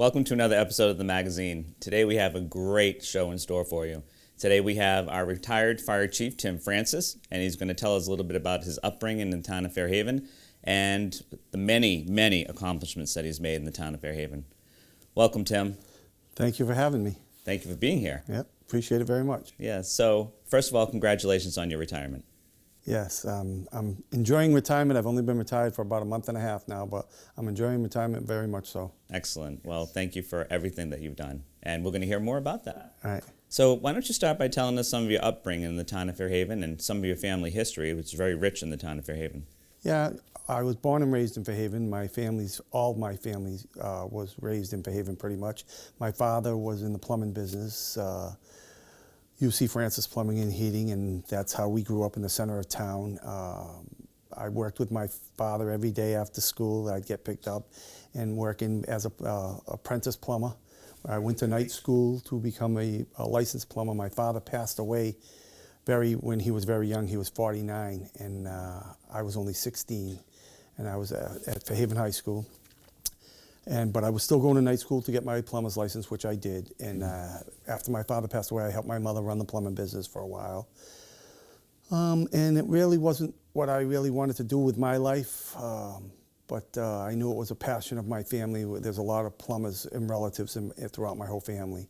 Welcome to another episode of the magazine. Today we have a great show in store for you. Today we have our retired fire chief, Tim Francis, and he's going to tell us a little bit about his upbringing in the town of Fairhaven and the many, many accomplishments that he's made in the town of Fairhaven. Welcome, Tim. Thank you for having me. Thank you for being here. Yep, appreciate it very much. Yeah, so first of all, congratulations on your retirement. Yes, I'm enjoying retirement. I've only been retired for about a month and a half now, but I'm enjoying retirement very much so. Excellent. Well, thank you for everything that you've done, and we're going to hear more about that. All right. So why don't you start by telling us some of your upbringing in the town of Fairhaven and some of your family history, which is very rich in the town of Fairhaven. Yeah, I was born and raised in Fairhaven. All my family was raised in Fairhaven pretty much. My father was in the plumbing business, UC Francis Plumbing and Heating, and that's how we grew up in the center of town. I worked with my father every day after school. I'd get picked up and working as a apprentice plumber. I went to night school to become a licensed plumber. My father passed away when he was very young. He was 49, and I was only 16, and I was at Fairhaven High School. But I was still going to night school to get my plumber's license, which I did. And after my father passed away, I helped my mother run the plumbing business for a while. And it really wasn't what I really wanted to do with my life, but I knew it was a passion of my family. There's a lot of plumbers and relatives throughout my whole family,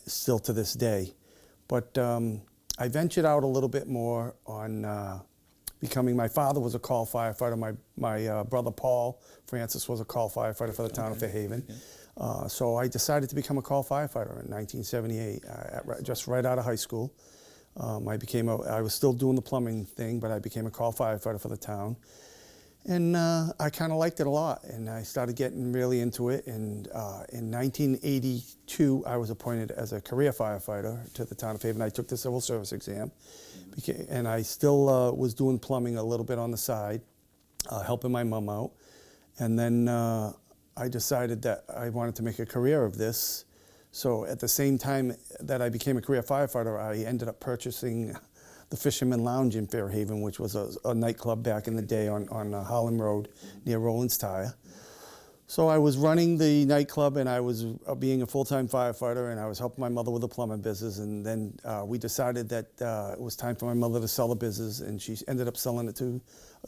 still to this day. But I ventured out a little bit more on my father was a call firefighter. My brother Paul Francis was a call firefighter for the town of Fairhaven. Okay. So I decided to become a call firefighter in 1978, just right out of high school. I was still doing the plumbing thing, but I became a call firefighter for the town. And I kind of liked it a lot, and I started getting really into it. And in 1982, I was appointed as a career firefighter to the town of Fairhaven. I took the civil service exam, and I still was doing plumbing a little bit on the side, helping my mom out. And then I decided that I wanted to make a career of this. So at the same time that I became a career firefighter, I ended up purchasing the Fisherman Lounge in Fairhaven, which was a nightclub back in the day on Holland Road near Roland's Tire. So I was running the nightclub, and I was being a full-time firefighter, and I was helping my mother with the plumbing business. And then we decided that it was time for my mother to sell the business, and she ended up selling it to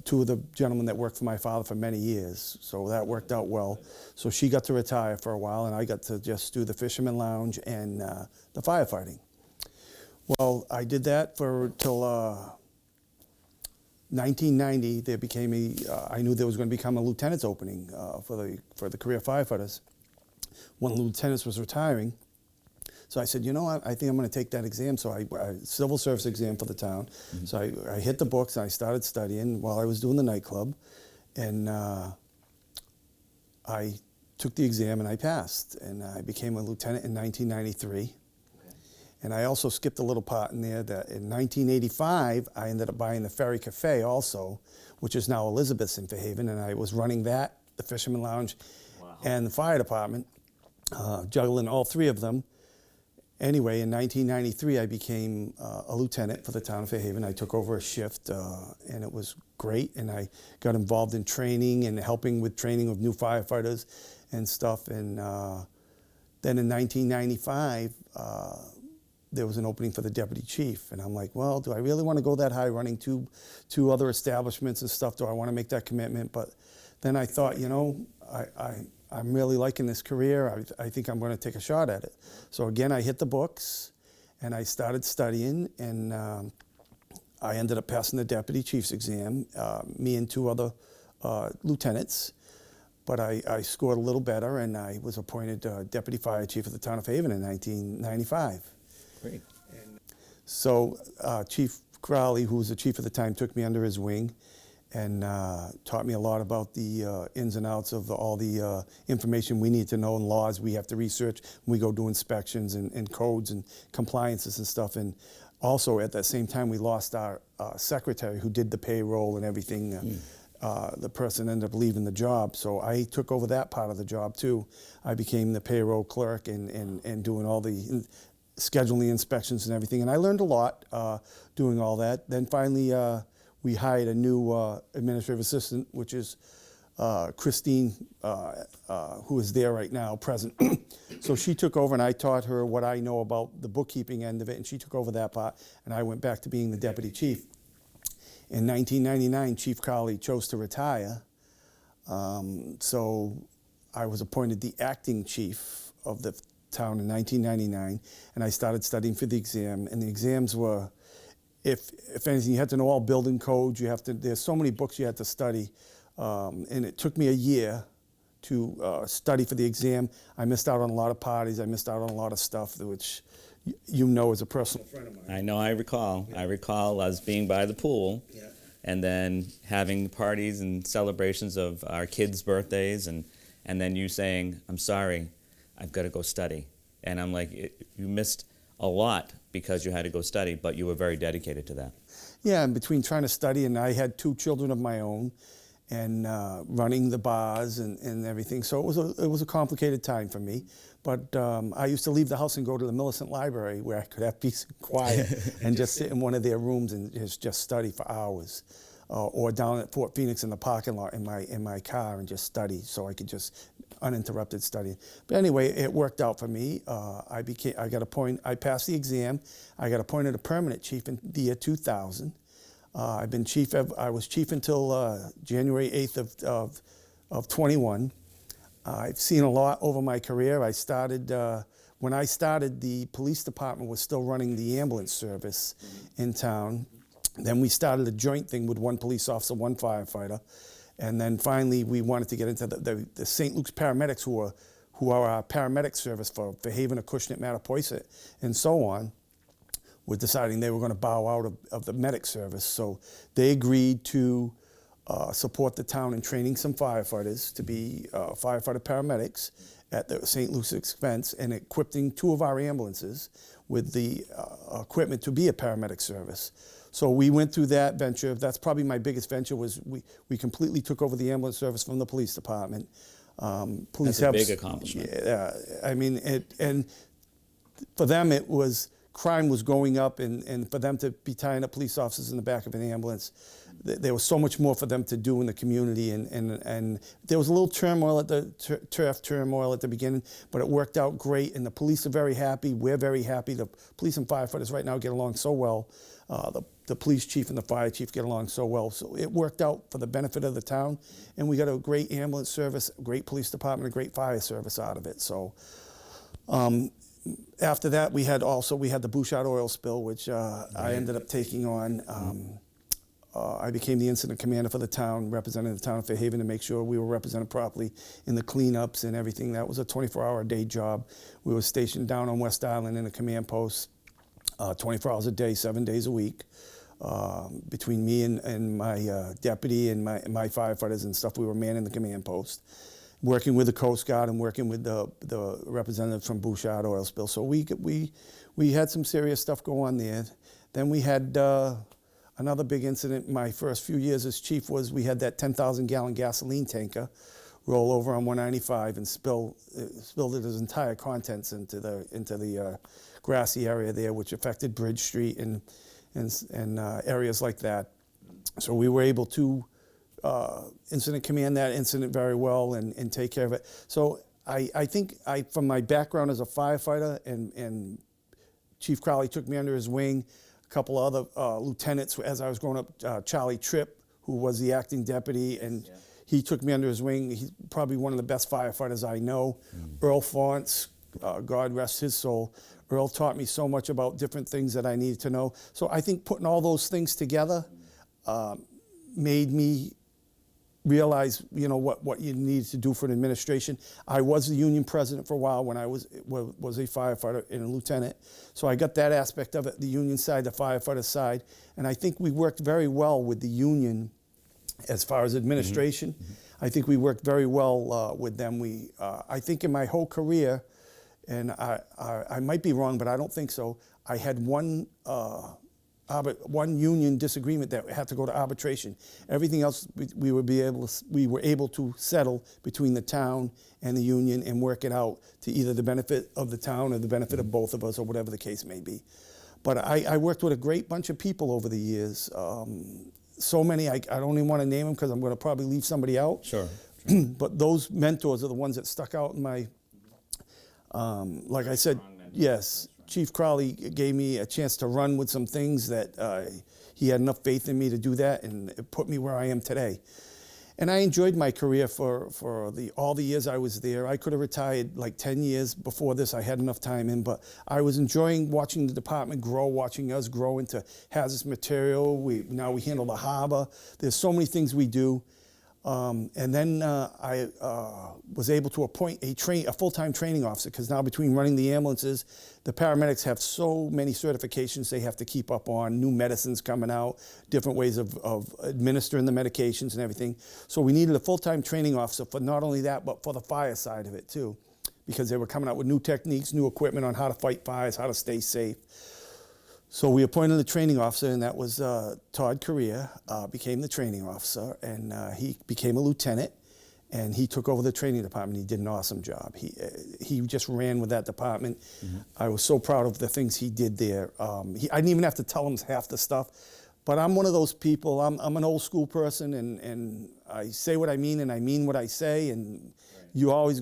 two of the gentlemen that worked for my father for many years. So that worked out well. So she got to retire for a while, and I got to just do the Fisherman Lounge and the firefighting. Well, I did that till 1990. I knew there was going to become a lieutenant's opening for the career firefighters. One of the lieutenants was retiring, so I said, you know what, I think I'm going to take that exam. So I civil service exam for the town. Mm-hmm. So I hit the books and I started studying while I was doing the nightclub, and I took the exam and I passed, and I became a lieutenant in 1993. And I also skipped a little part in there that in 1985, I ended up buying the Ferry Cafe also, which is now Elizabeth's in Fairhaven, and I was running that, the Fisherman Lounge, wow, and the fire department, juggling all three of them. Anyway, in 1993, I became a lieutenant for the town of Fairhaven. I took over a shift, and it was great, and I got involved in training and helping with training of new firefighters and stuff. And then in 1995, there was an opening for the deputy chief, and I'm like, well, do I really want to go that high, running two other establishments and stuff? Do I want to make that commitment? But then I thought, you know, I'm really liking this career. I think I'm going to take a shot at it. So again, I hit the books, and I started studying, and I ended up passing the deputy chief's exam, me and two other lieutenants. But I scored a little better, and I was appointed deputy fire chief of the town of Fairhaven in 1995. Great. So Chief Crowley, who was the chief at the time, took me under his wing and taught me a lot about the ins and outs of all the information we need to know and laws we have to research when we go do inspections and codes and compliances and stuff. And also at that same time, we lost our secretary who did the payroll and everything. The person ended up leaving the job, so I took over that part of the job too. I became the payroll clerk and doing all the scheduling inspections and everything, and I learned a lot doing all that. Then finally we hired a new administrative assistant, which is Christine, who is there right now, present. So she took over, and I taught her what I know about the bookkeeping end of it, and she took over that part, and I went back to being the deputy chief. In 1999, Chief Crowley chose to retire, so I was appointed the acting chief of the town in 1999, and I started studying for the exam, and the exams were, if anything, you had to know all building codes, there's so many books you had to study, and it took me a year to study for the exam. I missed out on a lot of parties, I missed out on a lot of stuff, which you know as a personal friend of mine. I know, I recall. Yeah. I recall us being by the pool, yeah, and then having parties and celebrations of our kids' birthdays, and then you saying, I'm sorry, I've got to go study. And I'm like, you missed a lot because you had to go study, but you were very dedicated to that. Yeah, and between trying to study, and I had 2 children of my own, and running the bars and everything. So it was a complicated time for me. But I used to leave the house and go to the Millicent Library where I could have peace and quiet and just sit in one of their rooms and just study for hours. Or down at Fort Phoenix in the parking lot in my car and just study, so I could just uninterrupted study. But anyway, it worked out for me. I passed the exam. I got appointed a permanent chief in the year 2000. I've been chief. I was chief until January 8th of 21. I've seen a lot over my career. I started when I started. The police department was still running the ambulance service in town. Then we started a joint thing with 1 police officer, 1 firefighter, and then finally we wanted to get into the St. Luke's paramedics, who are our paramedic service for Fairhaven, Acushnet, Mattapoisett, and so on. Were deciding they were going to bow out of the medic service, so they agreed to support the town in training some firefighters to be firefighter paramedics at the St. Luke's expense, and equipping 2 of our ambulances with the equipment to be a paramedic service. So we went through that venture. That's probably my biggest venture. Was we completely took over the ambulance service from the police department. That's a big accomplishment. Yeah, I mean, and for them it was, crime was going up, and for them to be tying up police officers in the back of an ambulance, there was so much more for them to do in the community, and there was a little turmoil at the turmoil at the beginning, but it worked out great, and the police are very happy. We're very happy. The police and firefighters right now get along so well. The police chief and the fire chief get along so well. So it worked out for the benefit of the town, and we got a great ambulance service, a great police department, a great fire service out of it. So after that, we had the Bouchard oil spill, which I ended up taking on. I became the incident commander for the town, representing the town of Fairhaven to make sure we were represented properly in the cleanups and everything. That was a 24-hour-a-day job. We were stationed down on West Island in a command post, 24 hours a day, 7 days a week. Between me and my deputy and my firefighters and stuff, we were manning the command post, working with the Coast Guard and working with the representatives from Bouchard oil spill. So we had some serious stuff go on there. Then we had another big incident. My first few years as chief was we had that 10,000-gallon gasoline tanker roll over on 195 and spilled its entire contents into the grassy area there, which affected Bridge Street and areas like that. So we were able to incident command that incident very well and take care of it. So I think from my background as a firefighter, and Chief Crowley took me under his wing, a couple other lieutenants as I was growing up, Charlie Tripp, who was the acting deputy, and he took me under his wing. He's probably one of the best firefighters I know. Earl Fonts, God rest his soul. Earl taught me so much about different things that I needed to know. So I think putting all those things together made me realize, what you needed to do for an administration. I was the union president for a while when I was a firefighter and a lieutenant. So I got that aspect of it, the union side, the firefighter side. And I think we worked very well with the union as far as administration. I think we worked very well with them. I think in my whole career, and I might be wrong, but I don't think so, I had one union disagreement that had to go to arbitration. Everything else we were able to settle between the town and the union and work it out to either the benefit of the town or the benefit of both of us, or whatever the case may be. But I worked with a great bunch of people over the years. so many, I don't even want to name them because I'm going to probably leave somebody out. Sure. But those mentors are the ones that stuck out in my, like I said, yes, Chief Crowley gave me a chance to run with some things that he had enough faith in me to do that, and it put me where I am today. And I enjoyed my career for all the years I was there. I could have retired like 10 years before this. I had enough time in, but I was enjoying watching the department grow, watching us grow into hazardous material. Now we handle the harbor. There's so many things we do. And then I was able to appoint a full-time training officer, because now between running the ambulances, the paramedics have so many certifications they have to keep up on, new medicines coming out, different ways of administering the medications and everything. So we needed a full-time training officer for not only that, but for the fire side of it too, because they were coming out with new techniques, new equipment on how to fight fires, how to stay safe. So we appointed a training officer, and that was Todd Correa, became the training officer, and he became a lieutenant, and he took over the training department. He did an awesome job. He just ran with that department. Mm-hmm. I was so proud of the things he did there. I didn't even have to tell him half the stuff, but I'm one of those people. I'm an old school person, and I say what I mean, and I mean what I say, and right. You're always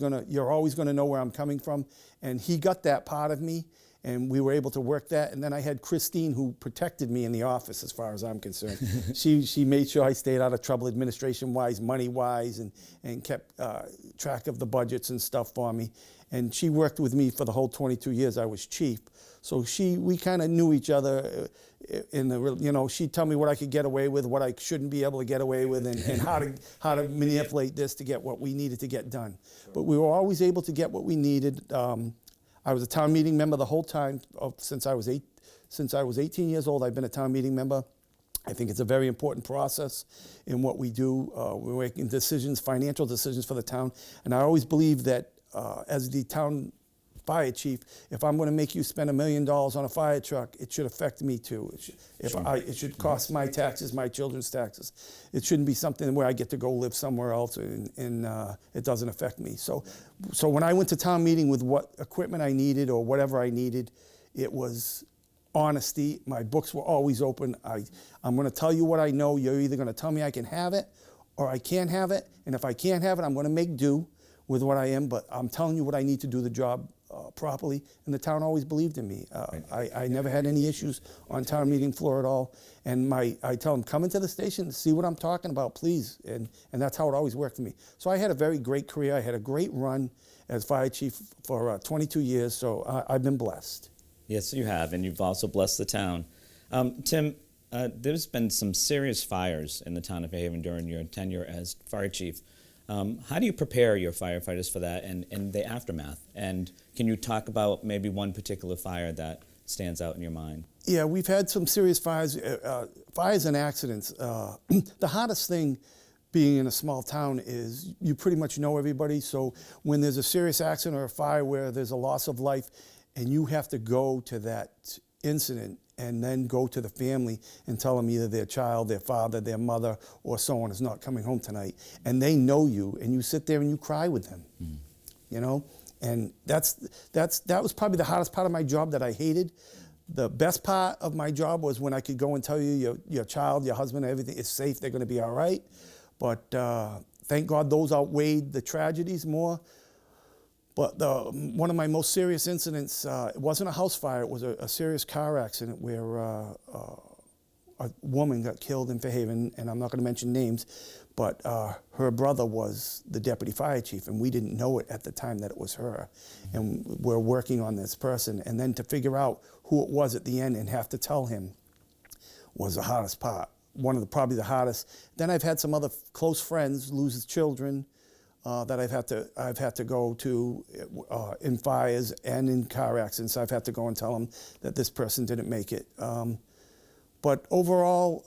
gonna know where I'm coming from, and he got that part of me. And we were able to work that. And then I had Christine, who protected me in the office as far as I'm concerned. She made sure I stayed out of trouble administration-wise, money-wise, and kept track of the budgets and stuff for me. And she worked with me for the whole 22 years I was chief. So we kind of knew each other she'd tell me what I could get away with, what I shouldn't be able to get away with, and how to manipulate this to get what we needed to get done. Sure. But we were always able to get what we needed. I was a town meeting member the whole time since I was 18 years old. I've been a town meeting member. I think it's a very important process in what we do. We're making decisions, financial decisions for the town. And I always believe that as the town fire chief, if I'm going to make you spend $1 million on a fire truck, it should affect me too. It should cost my taxes, my children's taxes. It shouldn't be something where I get to go live somewhere else and it doesn't affect me. So when I went to town meeting with what equipment I needed or whatever I needed, it was honesty. My books were always open. I'm going to tell you what I know. You're either going to tell me I can have it or I can't have it. And if I can't have it, I'm going to make do with what I am. But I'm telling you what I need to do the job properly, and the town always believed in me. I never had any issues on town meeting floor at all. And I tell them, come into the station, see what I'm talking about, please. And that's how it always worked for me. So I had a very great career. I had a great run as fire chief for 22 years, so I've been blessed. Yes, you have, and you've also blessed the town. Tim, there's been some serious fires in the town of Fairhaven during your tenure as fire chief. How do you prepare your firefighters for that and the aftermath? And can you talk about maybe one particular fire that stands out in your mind? Yeah, we've had some serious fires, fires and accidents. The hardest thing being in a small town is you pretty much know everybody. So when there's a serious accident or a fire where there's a loss of life and you have to go to that incident and then go to the family and tell them either their child, their father, their mother, or someone is not coming home tonight, and they know you, and you sit there and you cry with them, and that was probably the hardest part of my job that I hated. The best part of my job was when I could go and tell you your child, your husband, everything is safe, they're going to be all right. But thank God those outweighed the tragedies more. But one of my most serious incidents, it wasn't a house fire, it was a serious car accident where a woman got killed in Fairhaven, and I'm not going to mention names, but her brother was the deputy fire chief, and we didn't know it at the time that it was her. And we're working on this person, and then to figure out who it was at the end and have to tell him was the hardest part, probably the hardest. Then I've had some other close friends lose children, that I've had to go to in fires and in car accidents. I've had to go and tell them that this person didn't make it. But overall,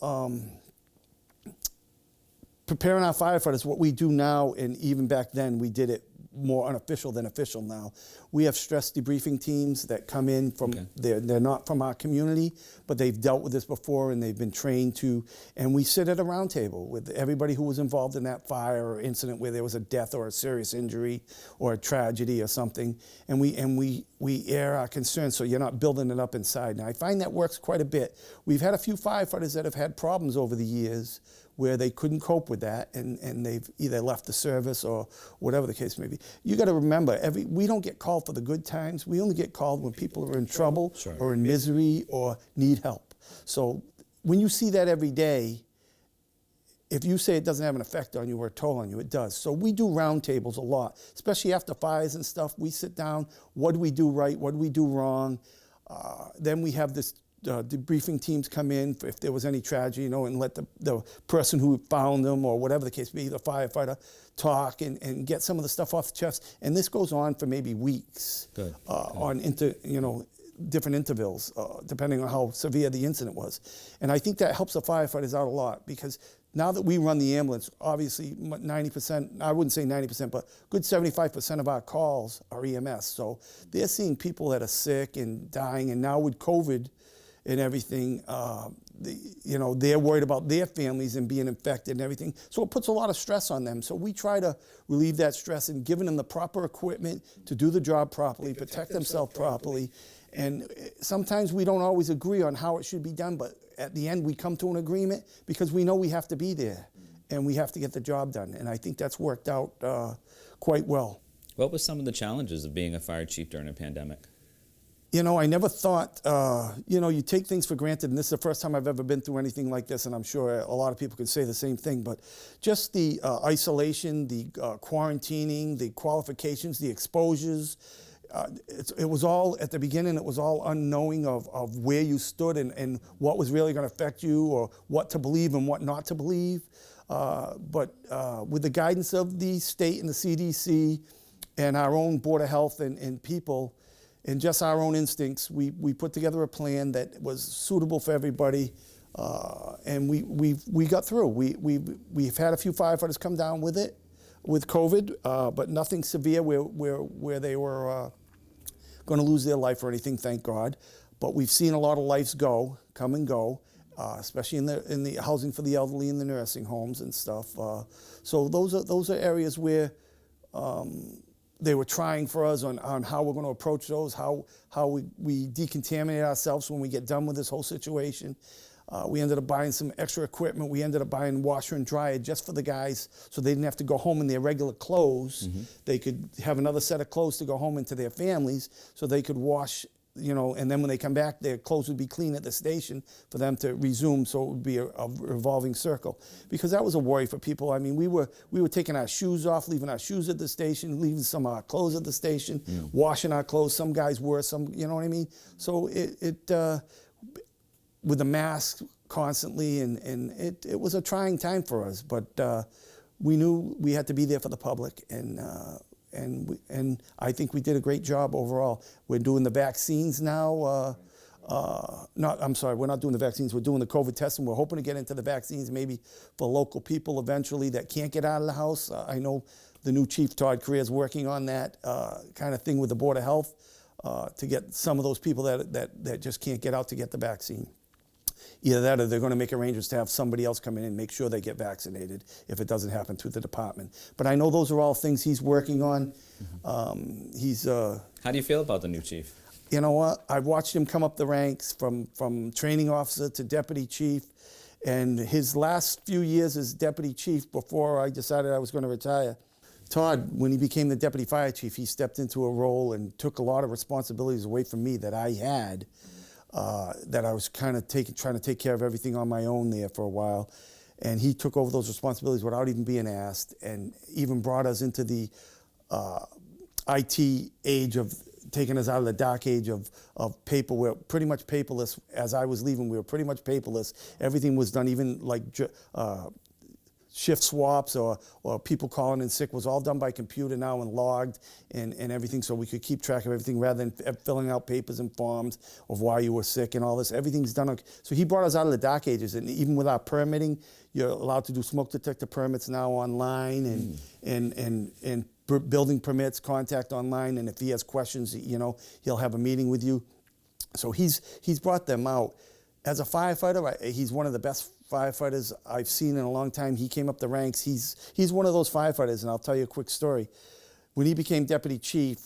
preparing our firefighters, what we do now, and even back then we did it more unofficial than official now. We have stress debriefing teams that come in from, they're not from our community, but they've dealt with this before and they've been trained to, and we sit at a round table with everybody who was involved in that fire or incident where there was a death or a serious injury or a tragedy or something, and we air our concerns so you're not building it up inside. Now I find that works quite a bit. We've had a few firefighters that have had problems over the years where they couldn't cope with that and they've either left the service or whatever the case may be. You got to remember, we don't get called for the good times. We only get called when people are in trouble or in misery or need help. So when you see that every day, if you say it doesn't have an effect on you or a toll on you, it does. So we do roundtables a lot, especially after fires and stuff. We sit down, what do we do right, what do we do wrong? Then we have this debriefing teams come in if there was any tragedy, and let the person who found them or whatever the case may be, the firefighter, talk and get some of the stuff off the chest. And this goes on for maybe weeks on different intervals, depending on how severe the incident was. And I think that helps the firefighters out a lot because now that we run the ambulance, obviously 90%, I wouldn't say 90%, but good 75% of our calls are EMS. So they're seeing people that are sick and dying, and now with COVID and everything, they're worried about their families and being infected and everything. So it puts a lot of stress on them. So we try to relieve that stress and giving them the proper equipment to do the job properly, protect themselves properly. And sometimes we don't always agree on how it should be done, but at the end we come to an agreement because we know we have to be there and we have to get the job done. And I think that's worked out quite well. What was some of the challenges of being a fire chief during a pandemic? I never thought, you take things for granted, and this is the first time I've ever been through anything like this, and I'm sure a lot of people could say the same thing, but just the isolation, the quarantining, the qualifications, the exposures, it was all, at the beginning, it was all unknowing of where you stood and what was really going to affect you or what to believe and what not to believe. But with the guidance of the state and the CDC and our own Board of Health and people, and just our own instincts, we put together a plan that was suitable for everybody, and we got through. We've had a few firefighters come down with it, with COVID, but nothing severe where they were going to lose their life or anything, thank God. But we've seen a lot of lives come and go, especially in the housing for the elderly in the nursing homes and stuff. So those are areas where they were trying for us on how we're going to approach those, how we decontaminate ourselves when we get done with this whole situation. We ended up buying some extra equipment. We ended up buying washer and dryer just for the guys so they didn't have to go home in their regular clothes. Mm-hmm. They could have another set of clothes to go home into their families so they could wash, and then when they come back, their clothes would be clean at the station for them to resume, so it would be a revolving circle. Because that was a worry for people. I mean, we were taking our shoes off, leaving our shoes at the station, leaving some of our clothes at the station, washing our clothes. Some guys were, some, you know what I mean? So it with the mask constantly, and it was a trying time for us, but we knew we had to be there for the public, and I think we did a great job overall. We're doing the vaccines now. We're not doing the vaccines. We're doing the COVID testing. We're hoping to get into the vaccines maybe for local people eventually that can't get out of the house. I know the new chief, Todd Career, is working on that kind of thing with the Board of Health to get some of those people that just can't get out to get the vaccine. Either that or they're going to make arrangements to have somebody else come in and make sure they get vaccinated if it doesn't happen through the department. But I know those are all things he's working on. Mm-hmm. How do you feel about the new chief? You know what? I've watched him come up the ranks from training officer to deputy chief. And his last few years as deputy chief before I decided I was going to retire, Todd, when he became the deputy fire chief, he stepped into a role and took a lot of responsibilities away from me that I had. That I was kind of trying to take care of everything on my own there for a while. And he took over those responsibilities without even being asked, and even brought us into the IT age of taking us out of the dark age of paper. We're pretty much paperless. As I was leaving, we were pretty much paperless. Everything was done, even like shift swaps or people calling in sick was all done by computer now and logged and everything, so we could keep track of everything rather than filling out papers and forms of why you were sick and all this. Everything's done. So he brought us out of the dark ages, and even with our permitting, you're allowed to do smoke detector permits now online and building permits, contact online, and if he has questions, you know, he'll have a meeting with you. So he's brought them out. As a firefighter, he's one of the best firefighters I've seen in a long time. He came up the ranks. He's one of those firefighters, and I'll tell you a quick story. When he became deputy chief,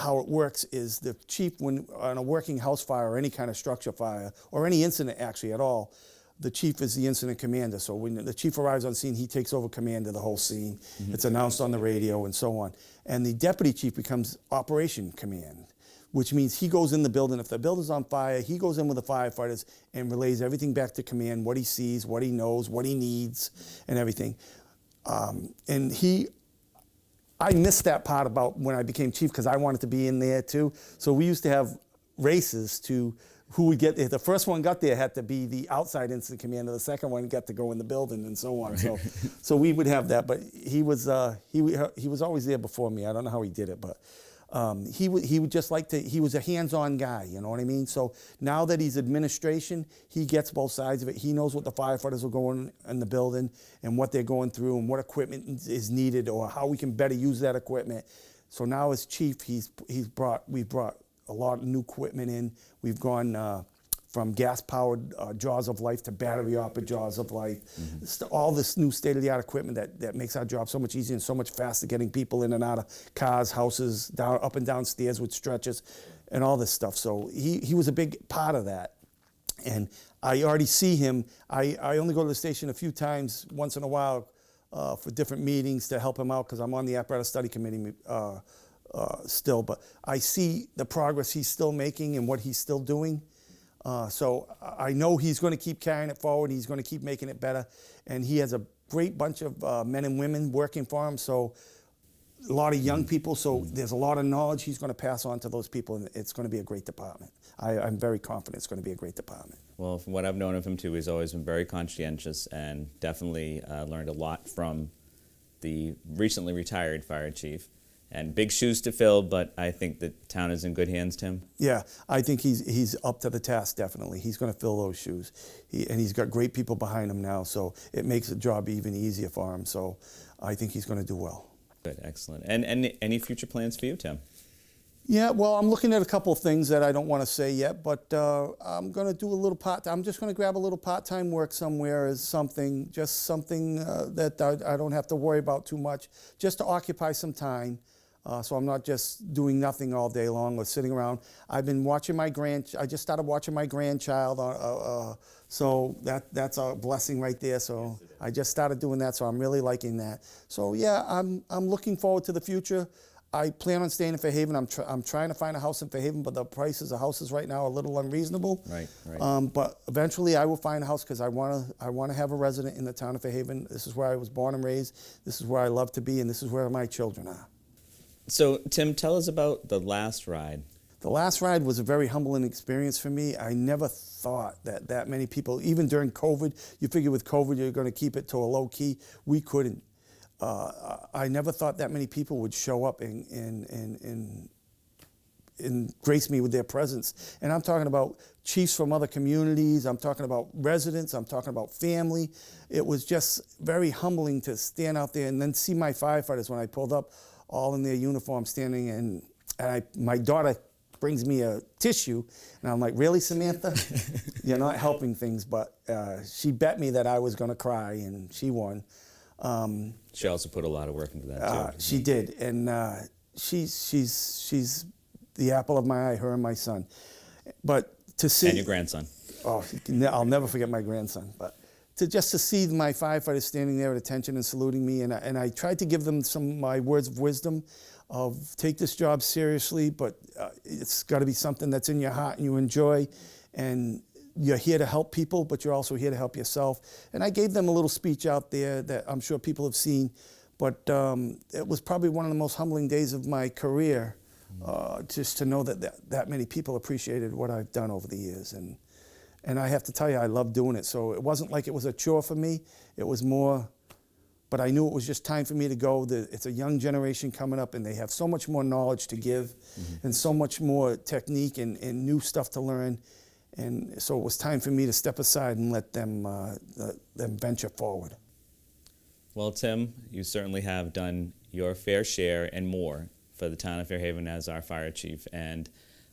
how it works is the chief, when on a working house fire or any kind of structure fire, or any incident actually at all, the chief is the incident commander. So when the chief arrives on scene, he takes over command of the whole scene. Mm-hmm. It's announced on the radio and so on. And the deputy chief becomes operation command, which means he goes in the building. If the building's on fire, he goes in with the firefighters and relays everything back to command, what he sees, what he knows, what he needs, and everything. I missed that part about when I became chief because I wanted to be in there too. So we used to have races to who would get there. The first one got there had to be the outside incident commander. The second one got to go in the building and so on. Right. So we would have that. But he was always there before me. I don't know how he did it, but he would just like to. He was a hands-on guy. You know what I mean? So now that he's administration, he gets both sides of it. He knows what the firefighters are going in the building and what they're going through and what equipment is needed or how we can better use that equipment. So now as chief, we've brought a lot of new equipment in. We've gone from gas-powered jaws of life to battery-operated jaws of life. Mm-hmm. All this new state-of-the-art equipment that makes our job so much easier and so much faster, getting people in and out of cars, houses, down, up and down stairs with stretchers, and all this stuff. So he was a big part of that. And I already see him. I only go to the station a few times, once in a while, for different meetings to help him out because I'm on the apparatus study committee still. But I see the progress he's still making and what he's still doing. So I know he's going to keep carrying it forward. He's going to keep making it better. And he has a great bunch of men and women working for him. So a lot of young people. So there's a lot of knowledge he's going to pass on to those people. And it's going to be a great department. I'm very confident it's going to be a great department. Well, from what I've known of him too, he's always been very conscientious and definitely learned a lot from the recently retired fire chief. And big shoes to fill, but I think the town is in good hands, Tim. Yeah, I think he's up to the task, definitely. He's going to fill those shoes. And he's got great people behind him now, so it makes the job even easier for him. So I think he's going to do well. Good, excellent. And any future plans for you, Tim? Yeah, well, I'm looking at a couple of things that I don't want to say yet, but I'm going to do a little I'm just going to grab a little part-time work somewhere as something that I don't have to worry about too much, just to occupy some time. So I'm not just doing nothing all day long or sitting around. I've been watching I just started watching my grandchild, so that's a blessing right there. So I just started doing that, so I'm really liking that. So yeah, I'm looking forward to the future. I plan on staying in Fairhaven. I'm trying to find a house in Fairhaven, but the prices of houses right now are a little unreasonable. Right. But eventually I will find a house because I want to have a resident in the town of Fairhaven. This is where I was born and raised. This is where I love to be, and this is where my children are. So, Tim, tell us about the last ride. The last ride was a very humbling experience for me. I never thought that many people, even during COVID, you figure with COVID you're going to keep it to a low key. We couldn't. I never thought that many people would show up and grace me with their presence. And I'm talking about chiefs from other communities. I'm talking about residents. I'm talking about family. It was just very humbling to stand out there and then see my firefighters when I pulled up, all in their uniform, standing, and my daughter brings me a tissue, and I'm like, really, Samantha? You're not helping things, but she bet me that I was going to cry, and she won. She also put a lot of work into that, too. She did, and she's the apple of my eye, her and my son. But to see... And your grandson. Oh, I'll never forget my grandson, but... to see my firefighters standing there at attention and saluting me, and I tried to give them some of my words of wisdom of take this job seriously, but it's got to be something that's in your heart and you enjoy, and you're here to help people, but you're also here to help yourself. And I gave them a little speech out there that I'm sure people have seen, but it was probably one of the most humbling days of my career, just to know that many people appreciated what I've done over the years. And I have to tell you, I love doing it. So it wasn't like it was a chore for me. It was more, but I knew it was just time for me to go. It's a young generation coming up, and they have so much more knowledge to give, and so much more technique and new stuff to learn. And so it was time for me to step aside and let them venture forward. Well, Tim, you certainly have done your fair share and more for the town of Fairhaven as our fire chief. And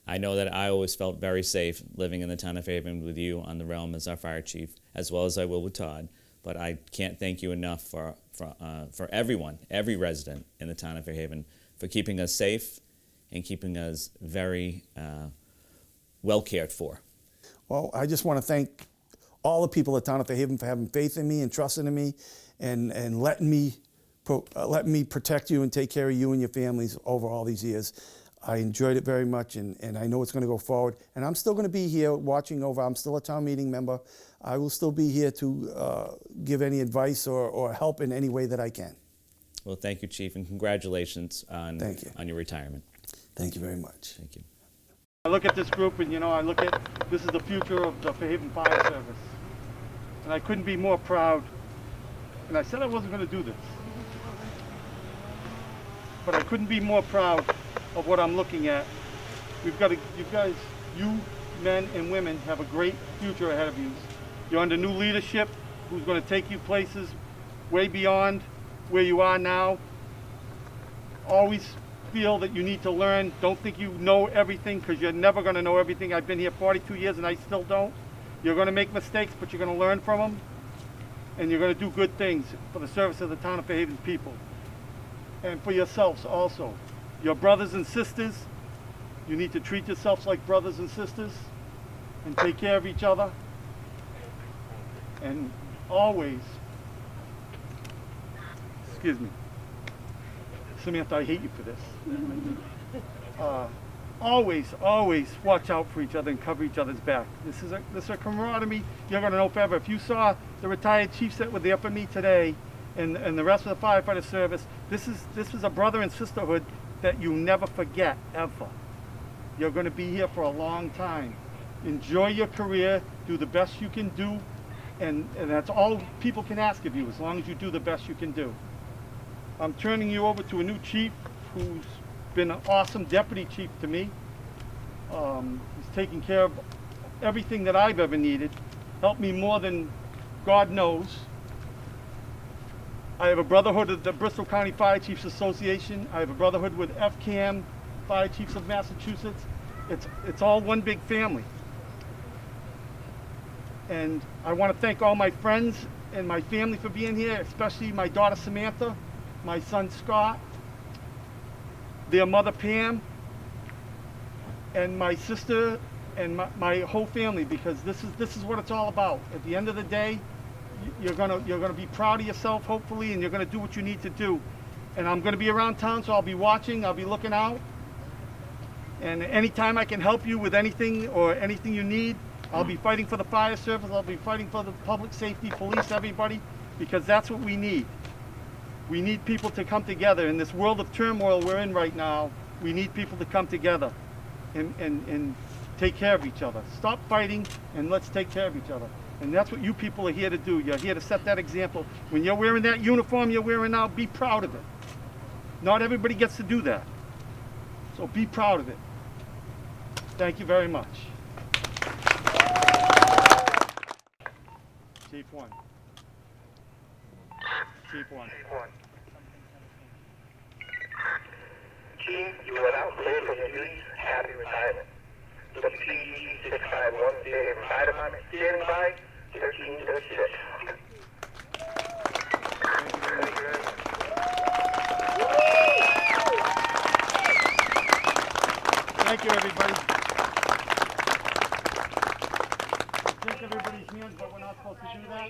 I know that I always felt very safe living in the town of Fairhaven with you on the realm as our fire chief, as well as I will with Todd. But I can't thank you enough for everyone, every resident in the town of Fairhaven, for keeping us safe and keeping us very well cared for. Well, I just want to thank all the people at town of Fairhaven for having faith in me and trusting in me and letting me protect you and take care of you and your families over all these years. I enjoyed it very much, and I know it's going to go forward. And I'm still going to be here watching over. I'm still a town meeting member. I will still be here to give any advice or help in any way that I can. Well, thank you, Chief, and congratulations on your retirement. Thank you very much. Thank you. I look at this group and, I look at, this is the future of the Fairhaven Fire Service. And I couldn't be more proud. And I said I wasn't going to do this. But I couldn't be more proud of what I'm looking at. You men and women have a great future ahead of you. You're under new leadership who's going to take you places way beyond where you are now. Always feel that you need to learn. Don't think you know everything, because you're never going to know everything. I've been here 42 years and I still don't. You're going to make mistakes, but you're going to learn from them. And you're going to do good things for the service of the town of Fairhaven people. And for yourselves also. Your brothers and sisters, you need to treat yourselves like brothers and sisters and take care of each other. And always, excuse me, Samantha, I hate you for this. Always watch out for each other and cover each other's back. This is a camaraderie you're going to know forever. If you saw the retired chiefs that were there for me today and the rest of the firefighter service, this is a brother and sisterhood that you never forget, ever. You're going to be here for a long time. Enjoy your career, do the best you can do, and that's all people can ask of you, as long as you do the best you can do. I'm turning you over to a new chief who's been an awesome deputy chief to me. He's taken care of everything that I've ever needed, helped me more than God knows. I have a brotherhood of the Bristol County Fire Chiefs Association. I have a brotherhood with FCAM, Fire Chiefs of Massachusetts. It's all one big family. And I want to thank all my friends and my family for being here, especially my daughter Samantha, my son Scott, their mother Pam, and my sister and my whole family, because this is what it's all about. At the end of the day, you're gonna be proud of yourself, hopefully, and you're gonna do what you need to do. And I'm gonna be around town, so I'll be watching, I'll be looking out. And anytime I can help you with anything or anything you need, I'll be fighting for the fire service, I'll be fighting for the public safety, police, everybody, because that's what we need. We need people to come together. In this world of turmoil we're in right now, we need people to come together and take care of each other. Stop fighting and let's take care of each other. And that's what you people are here to do. You're here to set that example. When you're wearing that uniform you're wearing now, be proud of it. Not everybody gets to do that. So be proud of it. Thank you very much. Chief 1. Chief 1. Chief, you are now cleared from your duties. Happy retirement. WPG 651 Fairhaven Fire Department, standing by, 1306. Thank you, everybody. Shake everybody's hands, but we're not supposed to do that.